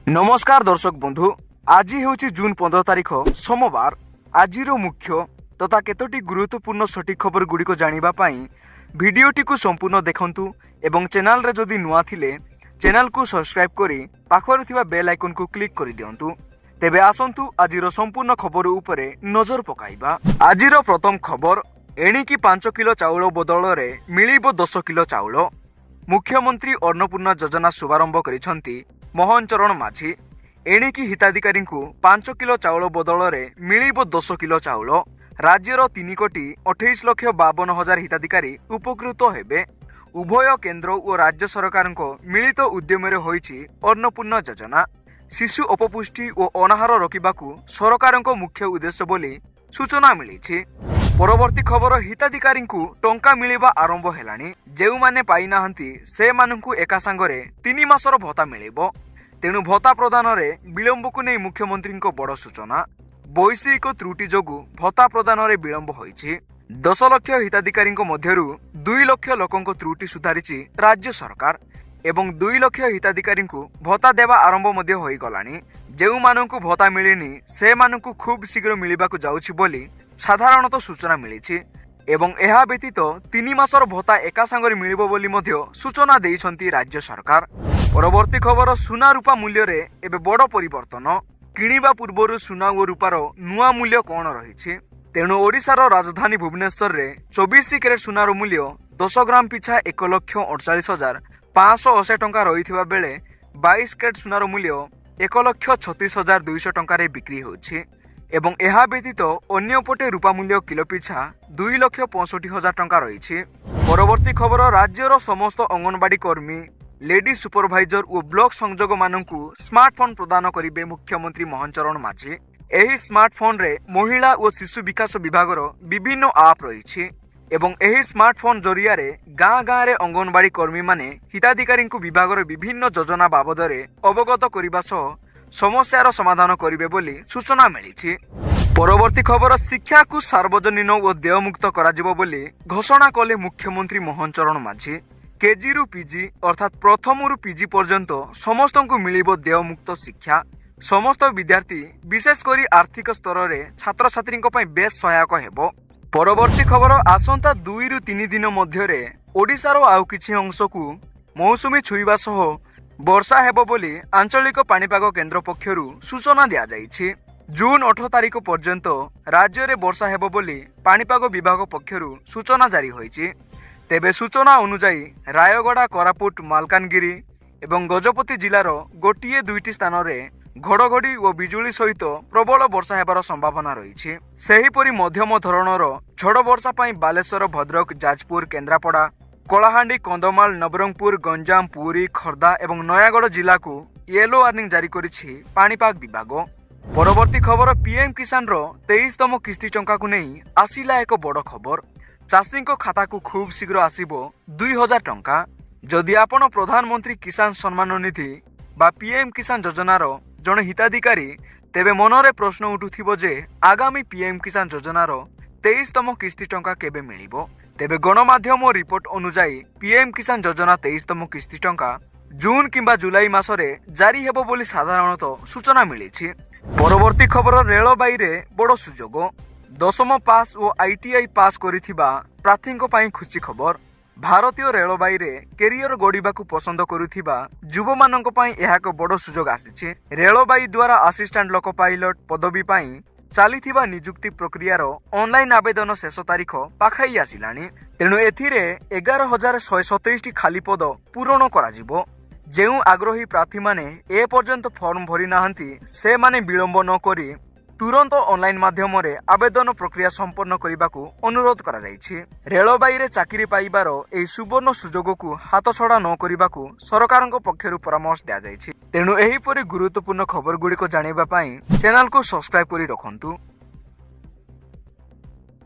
नमस्कार दर्शक बंधु, आज हूँ जून 15 तारिख सोमवार। आज मुख्य तथा केतोटी गुरुत्वपूर्ण सटीक खबर गुड़िक जानापी भिडटी को संपूर्ण देखु एवं चैनल रे जदि नुआ थिले चैनल को सब्सक्राइब करी पाखरे थिबा बेल आइकन को क्लिक कर दियंतु। तेबे आसंतु आजिर संपूर्ण खबर उपरे नजर पकाइबा। आजिर प्रथम खबर, एणिकी 5 किलो चाउल बदल रे मिलिबो 10 किलो चाउल। मुख्यमंत्री अन्नपूर्णा योजना शुभारंभ करिसंती मोहन चरण माझी। एणिकी हिताधिकारी 5 किलो चाउल बदल रे मिलिबो 10 किलो चाउल। राज्यर 3,28,52,000 हिताधिकारी उपकृत हेबे। उभय केंद्र और राज्य सरकार मिलित उद्यम होईछि अन्नपूर्णा योजना। शिशु अपपुष्टि और अनाहार रोकबाकू सरकार मुख्य उद्देश्य बोली सूचना मिली। परवर्ती खबर, हिताधिकारी टंका मिलिबा आरंभ हेलानी। जेउ माने पाई नाहंती से मानकू एका संगरे 3 मासर भत्ता मिलिबो। तेणु भत्ता प्रदान रे विलंब को नहीं मुख्यमंत्री बड़ सूचना। वैषयिक त्रुटि जोगु भत्ता प्रदान रे विलंब होईछि। 10 लाख हिताधिकारी मध्यरु 2 लाख लोकंको त्रुटि सुधारिछि राज्य सरकार एवं 2 लाख हिताधिकारी भत्ता देवा आरंभ मध्य होई गलानी। जेउ मानकू भत्ता मिलिनी से मानकू खूब शीघ्र मिलिबाकू जाउछि बोली साधारणतः सूचना मिली एवं यह व्यतीत 3 मासर भत्ता एका संगरे मिलिबो बोली मध्य सूचना देइछंती राज्य सरकार। परवर्ती खबर, सुना रूपा मूल्य रे एबे बड़ परिवर्तन। किनिबा पूर्वरु सुना और रूपार नुआ मूल्य कौन रही। तेणु ओडिशार राजधानी भुवनेश्वर रे 24 कैरेट सुनार मूल्य 10 ग्राम पिछा 1,48,580 टंका रही बेले 22 कैरेट सुनार मूल्य 1,36,200 टंका बिक्री होछि एवं यह व्यतीत अन्यपटे रूपा मूल्य किलो पिछा 2,65,000 टंका रही। परवर्ती खबर, राज्यर समस्त अंगनवाड़ी कर्मी, लेडी सुपरभाइजर और ब्लॉक संयोजक मानकू स्मार्टफोन प्रदान करिवे मुख्यमंत्री मोहन चरण माझी। एही स्मार्टफोन रे महिला और शिशु विकास विभागर विभिन्न आप रही एवं एही स्मार्टफोन जरिया रे गाँ गाँ रे अंगनवाड़ी कर्मी माने हिताधिकारी विभागर विभिन्न योजना बाबद रे अवगत करने सह समस्यार समाधान करिवे बोली सूचना मिली। परवर्ती खबर, शिक्षा को सार्वजनीन और देयमुक्त कराजिबो बोली घोषणा कले मुख्यमंत्री मोहन चरण माझी। केजी रु पीजी अर्थात प्रथम रु पीजी पर्यंत समस्त को मिलिबो देयमुक्त शिक्षा। समस्त विद्यार्थी विशेषकर आर्थिक स्तर रे छात्र छात्री बेस सहायक हेबो। परवर्ती खबर, आसंता 2 रु 3 दिन मध्य ओडिशार आउ किछि अंश को मौसुमी छुईबा सह वर्षा हेबो बोली आंचलिक पाणीपाग केन्द्र पक्षरु सूचना दिया जाइछि। जून 8 तारिख पर्यंत राज्य में वर्षा हेबो बोली पाणीपाग विभाग पक्षरु सूचना जारी होइछि। तेबे सूचना अनुसार रायगड़ा, कोरापुट, मालकानगिरी एवं गजपति जिलार गोटिए 2टी स्थान में घड़घड़ी और बिजुली सहित प्रबल वर्षा हेबार संभावना रही। सेहीपरि मध्यम धरणर झड़ वर्षा पाई बालेश्वर, भद्रक, जाजपुर, केन्द्रापड़ा, कलाहांडी, कंधमाल, नवरंगपुर, गंजाम, पुरी, खर्दा एवं नयागढ़ जिला को येलो वार्निंग जारी करिछि पाणीपाग विभाग। परवर्ती खबर, पीएम किसान रो 23तम किस्ती टंका को नहीं आसिला एक बड़ खबर। चाषी खाता को खूब शीघ्र आसिबो 2000 टंका। जदि आपण प्रधानमंत्री किसान सम्मान निधि बा पीएम किसान योजनार जड़े हिताधिकारी तेबे मनरे प्रश्न उठुथिबो जे आगामी पीएम किसान योजनार 23तम किस्ती टंका केबे मिलिबो। तेबे गणमाध्यम रिपोर्ट अनुसार पीएम किसान योजना 23तम किस्ती टंका जून किंबा जुलाई मासरे जारी हेबो बोली साधारणतः सूचना मिली। परवर्ती खबर, रेलबाई रे बड़ सुजोग। 10म पास और आईटीआई पास करिथिबा प्रार्थीଙ୍କ ପାଇଁ खुशी खबर। भारतीय रेलबाई रे कैरियर गढ़िबाकू पसंद करुथिबा युवा मानक ପାଇଁ ଏହା ଏକ बड़ सुजोग आसीछि। रेलबाई द्वारा असिस्टेंट लोको पायलट पदवी ପାଇଁ चालिथिबा नियुक्ति प्रक्रियार ऑनलाइन आवेदन शेष तारीख पाखाई आसिलानी। तेणु एथिरे 11,127 खाली पद पूरण कराजिबो। जेउ आग्रही प्रार्थी माने ए पर्यंत फॉर्म भरी नाहंती से माने विलंब न करी तुरंत ऑनलाइन माध्यम रे आवेदन प्रक्रिया संपन्न करने अनुरोध करा जायछि। रेलबाई रे चाकरी पाइबार एही सुवर्ण सुजोग को हाथ छड़ा न करने सरकार पक्षरु परामर्श दिया जायछि। तेणु एही परि गुरुत्वपूर्ण खबर गुड़िक जानिबा पई चैनल को सब्सक्राइब करी रखंतु।